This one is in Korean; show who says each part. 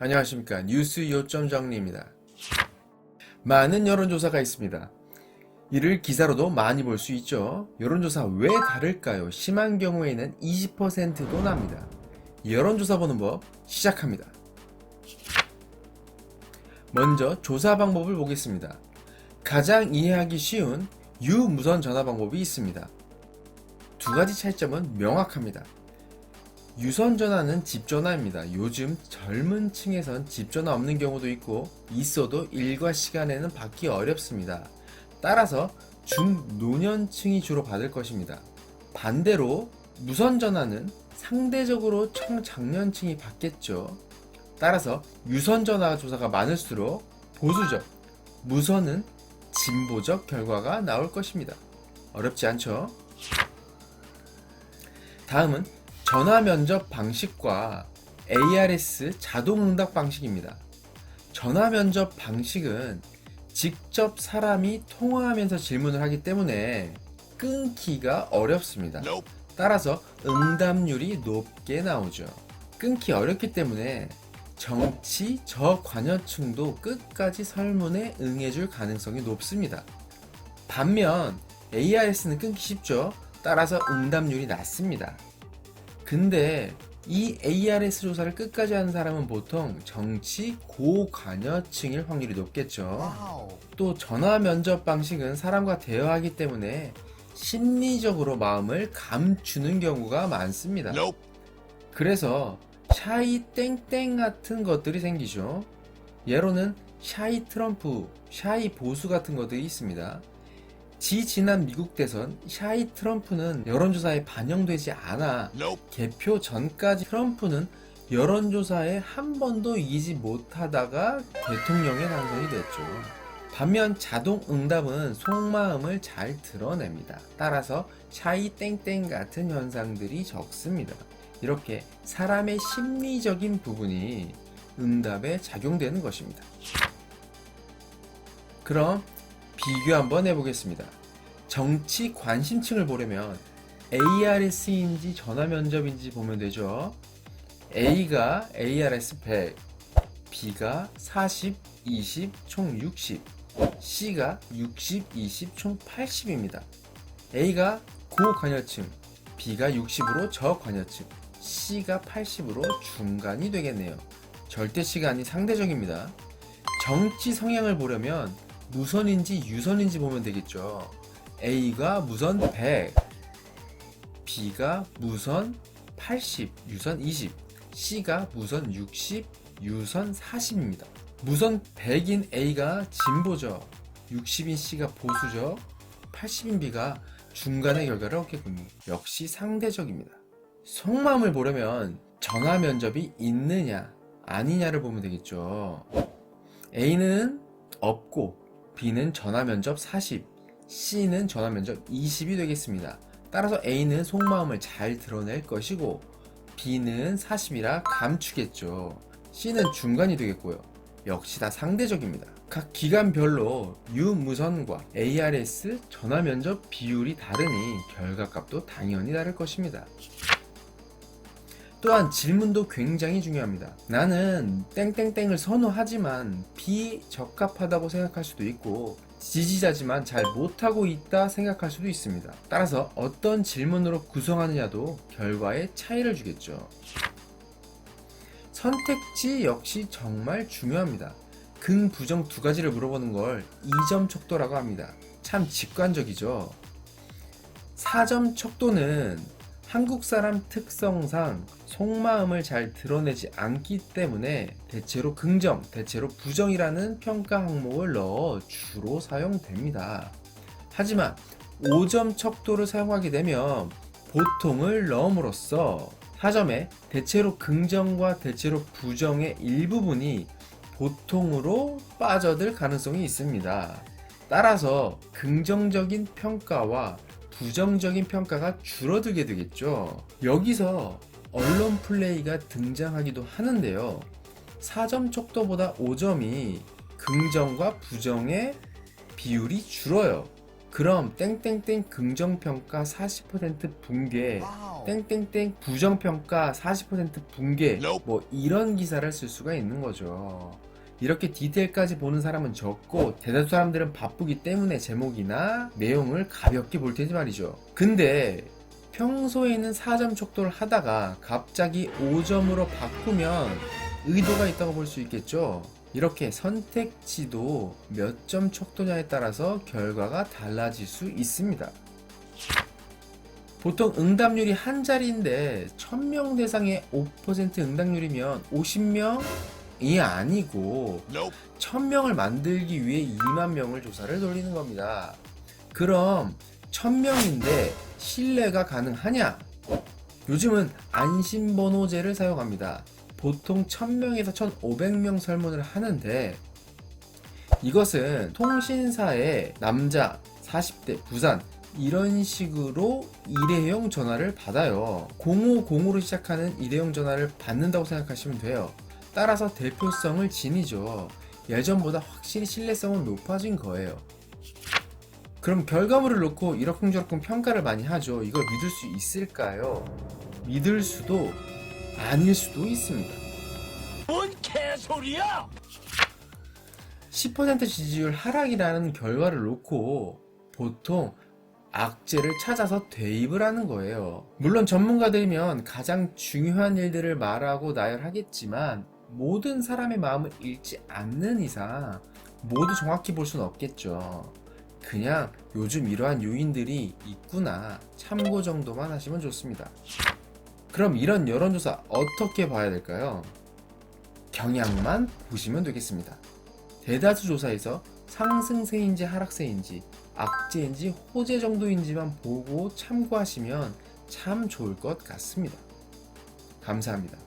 Speaker 1: 안녕하십니까. 뉴스 요점 정리입니다. 많은 여론조사가 있습니다. 이를 기사로도 많이 볼 수 있죠. 여론조사 왜 다를까요? 심한 경우에는 20%도 납니다. 여론조사 보는 법 시작합니다. 먼저 조사 방법을 보겠습니다. 가장 이해하기 쉬운 유무선 전화 방법이 있습니다. 두 가지 차이점은 명확합니다. 유선 전화는 집전화입니다. 요즘 젊은 층에선 집전화 없는 경우도 있고 있어도 일과 시간에는 받기 어렵습니다. 따라서 중노년층이 주로 받을 것입니다. 반대로 무선 전화는 상대적으로 청장년층이 받겠죠. 따라서 유선 전화 조사가 많을수록 보수적, 무선은 진보적 결과가 나올 것입니다. 어렵지 않죠? 다음은 전화 면접 방식과 ARS 자동응답 방식입니다. 전화 면접 방식은 직접 사람이 통화하면서 질문을 하기 때문에 끊기가 어렵습니다. 따라서 응답률이 높게 나오죠. 끊기 어렵기 때문에 정치 저관여층도 끝까지 설문에 응해줄 가능성이 높습니다. 반면 ARS는 끊기 쉽죠. 따라서 응답률이 낮습니다. 근데 이 ARS 조사를 끝까지 하는 사람은 보통 정치 고관여층일 확률이 높겠죠. 또 전화 면접 방식은 사람과 대화하기 때문에 심리적으로 마음을 감추는 경우가 많습니다. 그래서 샤이 땡땡 같은 것들이 생기죠. 예로는 샤이 트럼프, 샤이 보수 같은 것들이 있습니다. 지난 미국 대선 샤이 트럼프는 여론조사에 반영되지 않아 개표 전까지 트럼프는 여론조사에 한 번도 이기지 못하다가 대통령에 당선이 됐죠. 반면 자동 응답은 속마음을 잘 드러냅니다. 따라서 샤이 땡땡 같은 현상들이 적습니다. 이렇게 사람의 심리적인 부분이 응답에 작용되는 것입니다. 그럼 비교 한번 해보겠습니다. 정치 관심층을 보려면 ARS인지 전화 면접인지 보면 되죠. A가 ARS 100, B가 40, 20, 총 60, C가 60, 20, 총 80입니다. A가 고관여층, B가 60으로 저관여층, C가 80으로 중간이 되겠네요. 절대치가 아닌 상대적입니다. 정치 성향을 보려면 무선인지 유선인지 보면 되겠죠. A가 무선 100, B가 무선 80, 유선 20, C가 무선 60, 유선 40입니다. 무선 100인 A가 진보적, 60인 C가 보수적, 80인 B가 중간의 결과를 얻겠군요. 역시 상대적입니다. 속마음을 보려면 전화 면접이 있느냐 아니냐를 보면 되겠죠. A는 없고 B는 전화 면접 40, C는 전화 면접 20이 되겠습니다. 따라서 A는 속마음을 잘 드러낼 것이고 B는 40이라 감추겠죠. C는 중간이 되겠고요. 역시 다 상대적입니다. 각 기관별로 유무선과 ARS 전화 면접 비율이 다르니 결과값도 당연히 다를 것입니다. 또한 질문도 굉장히 중요합니다. 나는 땡땡땡을 선호하지만 비적합하다고 생각할 수도 있고 지지자지만 잘 못하고 있다 생각할 수도 있습니다. 따라서 어떤 질문으로 구성하느냐도 결과에 차이를 주겠죠. 선택지 역시 정말 중요합니다. 긍, 부정 두 가지를 물어보는 걸 2점 척도라고 합니다. 참 직관적이죠. 4점 척도는 한국 사람 특성상 속마음을 잘 드러내지 않기 때문에 대체로 긍정, 대체로 부정이라는 평가 항목을 넣어 주로 사용됩니다. 하지만 5점 척도를 사용하게 되면 보통을 넣음으로써 4점에 대체로 긍정과 대체로 부정의 일부분이 보통으로 빠져들 가능성이 있습니다. 따라서 긍정적인 평가와 부정적인 평가가 줄어들게 되겠죠. 여기서 언론 플레이가 등장하기도 하는데요. 4점 척도보다 5점이 긍정과 부정의 비율이 줄어요. 그럼 땡땡땡 긍정평가 40% 붕괴, 땡땡땡 부정평가 40% 붕괴, 뭐 이런 기사를 쓸 수가 있는 거죠. 이렇게 디테일까지 보는 사람은 적고 대다수 사람들은 바쁘기 때문에 제목이나 내용을 가볍게 볼 테니 말이죠. 근데 평소에는 4점 척도를 하다가 갑자기 5점으로 바꾸면 의도가 있다고 볼 수 있겠죠. 이렇게 선택지도 몇 점 척도냐에 따라서 결과가 달라질 수 있습니다. 보통 응답률이 한 자리인데 1000명 대상의 5% 응답률이면 50명이 아니고 1000명을 만들기 위해 2만 명을 조사를 돌리는 겁니다. 그럼 1000명인데 신뢰가 가능하냐? 요즘은 안심번호제를 사용합니다. 보통 1000명에서 1500명 설문을 하는데 이것은 통신사의 남자 40대 부산 이런 식으로 일회용 전화를 받아요. 050으로 시작하는 일회용 전화를 받는다고 생각하시면 돼요. 따라서 대표성을 지니죠. 예전보다 확실히 신뢰성은 높아진 거예요. 그럼 결과물을 놓고 이러쿵저러쿵 평가를 많이 하죠. 이걸 믿을 수 있을까요? 믿을 수도 아닐 수도 있습니다.
Speaker 2: 뭔 개소리야!
Speaker 1: 10% 지지율 하락이라는 결과를 놓고 보통 악재를 찾아서 대입을 하는 거예요. 물론 전문가들이면 가장 중요한 일들을 말하고 나열하겠지만 모든 사람의 마음을 읽지 않는 이상 모두 정확히 볼 수는 없겠죠. 그냥 요즘 이러한 요인들이 있구나 참고 정도만 하시면 좋습니다. 그럼 이런 여론조사 어떻게 봐야 될까요? 경향만 보시면 되겠습니다. 대다수 조사에서 상승세인지 하락세인지 악재인지 호재 정도인지만 보고 참고하시면 참 좋을 것 같습니다. 감사합니다.